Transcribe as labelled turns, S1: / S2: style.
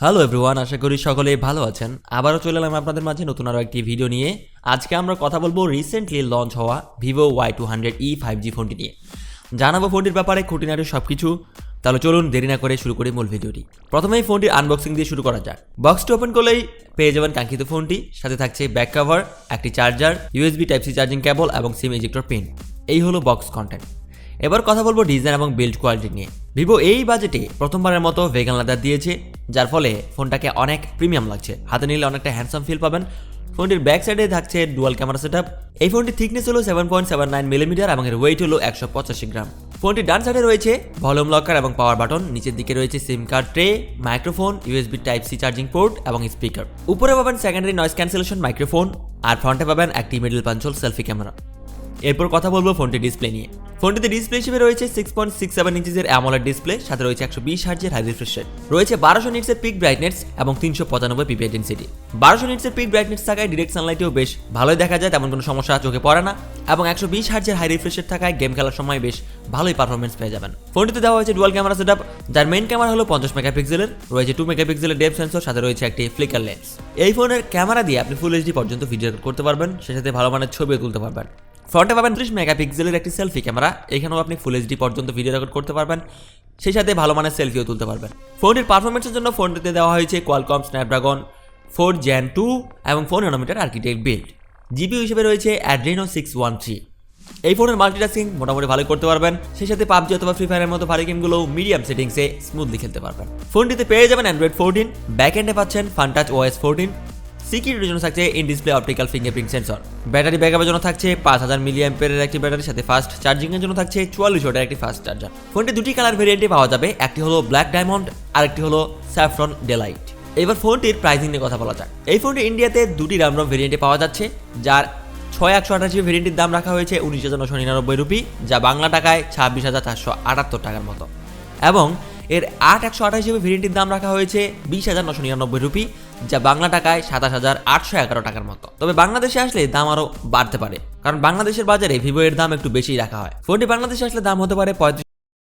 S1: Hello everyone, আশা করি সকলেই ভালো আছেন। আবারও চলে এলাম আপনাদের মাঝে নতুন আরও একটি ভিডিও নিয়ে। আজকে আমরা কথা বলবো রিসেন্টলি লঞ্চ হওয়া ভিভো Y200e 5G ফোনটি নিয়ে। জানাবো ফোনটির ব্যাপারে খুঁটিনাটি সব কিছু। তাহলে চলুন দেরি না করে শুরু করি মূল ভিডিওটি। প্রথমেই ফোনটির আনবক্সিং দিয়ে শুরু করা যাক। বক্সটি ওপেন করলেই পেয়ে যাবেন কাঙ্ক্ষিত ফোনটি। সাথে থাকছে ব্যাক কভার, একটি চার্জার, USB টাইপ-C চার্জিং কেবল এবং সিম ইজেক্টর পিন। এই হলো বক্স কন্টেন্ট। এবার কথা বলবো ডিজাইন এবং বিল্ড কোয়ালিটি নিয়ে। ভিভো এই বাজেটে প্রথমবারের মতো ভেগান লেদার দিয়েছে, যার ফলে ফোনটাকে অনেক প্রিমিয়াম লাগছে। হাতে নিলে অনেকটা হ্যান্ডসাম ফিল পাবেন। ফোনটির ব্যাক সাইডে থাকছে ডুয়াল ক্যামেরা সেটআপ। এই ফোনটির থিকনেস হলো 7.79 মিলিমিটার এবং এর ওয়েট হলো 185 গ্রাম। ফোনটির ডান সাইডে রয়েছে ভলিউম লকার এবং পাওয়ার বাটন। নিচের দিকে রয়েছে SIM card tray, microphone, USB টাইপ-C চার্জিং পোর্ট এবং স্পিকার। উপরে পাবেন সেকেন্ডারি নয়েজ ক্যান্সেলেশন মাইক্রোফোন, আর ফ্রন্টে পাবেন একটি মিডল পাঞ্চল সেলফি ক্যামেরা। এরপর কথা বলবো ফোনটির ডিসপ্লে নিয়ে। ফোনটিতে ডিসপ্লে হিসেবে রয়েছে 6.67 ইঞ্চিজের অ্যামোলেড ডিসপ্লে, সাথে রয়েছে 120 হার্টজের হাই রিফ্রেশ রেট, রয়েছে 1200 নিটসের পিক ব্রাইটনেস এবং 395 পিপিআই ডেনসিটি। 1200 নিটসের পিক ব্রাইটনেস থাকায় ডিরেক্ট সানলাইটেও বেশ ভালোই দেখা যায়, তেমন কোনো সমস্যা চোখে পড়ে না। এবং 120 হার্টজের হাই রিফ্রেশ রেট থাকায় গেম খেলার সময় বেশ ভালোই পারফরমেন্স পেয়ে যাবেন। ফোনটিতে দেওয়া হয়েছে ডুয়াল ক্যামেরা সেটআপ, যার মেইন ক্যামেরা হলো 50 মেগাপিক্সেলের, রয়েছে 2 মেগাপিক্সেলের ডেপথ সেন্সর, সাথে রয়েছে একটি ফ্লিকার লেন্স। এই ফোনের ক্যামেরা দিয়ে আপনি ফুল এইচডি পর্যন্ত ভিডিও রেকর্ড করতে পারবেন, সেই সাথে ভালো মানের ছবিও তুলতে পারবেন। ফ্রন্টে পাবেন 30 মেগাপিক্সেলের একটি সেলফি ক্যামেরা, এখানেও আপনি ফুল এইচডি পর্যন্ত ভিডিও রেকর্ড করতে পারবেন, সেই সাথে ভালো মানের সেলফিও তুলতে পারবেন। ফোনটির পারফরমেন্সের জন্য ফোনটিতে দেওয়া হয়েছে কোয়ালকম স্ন্যাপড্রাগন 4 Gen 2 এবং 4 ন্যানোমিটার আর্কিটেক্ট বিল্ড। জিপিইউ হিসেবে রয়েছে অ্যাড্রেনো 613। এই ফোনের মাল্টিটাস্কিং মোটামুটি ভালো করতে পারবেন, সেই সাথে পাবজি অথবা ফ্রি ফায়ারের মতো ভারী গেমগুলো মিডিয়াম সেটিংসে স্মুথলি খেলতে পারবেন। ফোনটিতে পেয়ে যাবেন অ্যান্ড্রয়েড 14, ব্যাক এন্ডে পাচ্ছেন ফানটাচ OS 14। সিকিউরিটির জন্য থাকছে in display optical fingerprint sensor. Battery ব্যাকআপের জন্য থাকছে 5000 মিলিঅ্যাম্পিয়ারের একটি ব্যাটারির সাথে ফাস্ট চার্জিংয়ের জন্য থাকছে 44 ওয়াটের একটি ফাস্ট চার্জার। ফোনটি দুটি কালার ভেরিয়েন্টে পাওয়া যাবে, একটি হলো ব্ল্যাক ডায়মন্ড আর একটি হলো স্যাফরন ডেলাইট। এবার ফোনটির প্রাইসিং নিয়ে কথা বলা যাক। এই ফোনটি ইন্ডিয়াতে দুটি RAM ROM ভেরিয়েন্টে পাওয়া যাচ্ছে, যার 6128 ভেরিয়েন্টের দাম রাখা হয়েছে 19,999 রুপি, যা বাংলা টাকায় 26,478 টাকার মতো। এবং এর 8128 ভেরিয়েন্টের দাম রাখা হয়েছে 20,999 রুপি, যা বাংলা টাকায় 27,811 টাকার মতো। তবে বাংলাদেশে আসলে দাম আরও বাড়তে পারে, কারণ বাংলাদেশের বাজারে ভিভো এর দাম একটু বেশি রাখা হয়। ফোনটি বাংলাদেশে আসলে দাম হতে পারে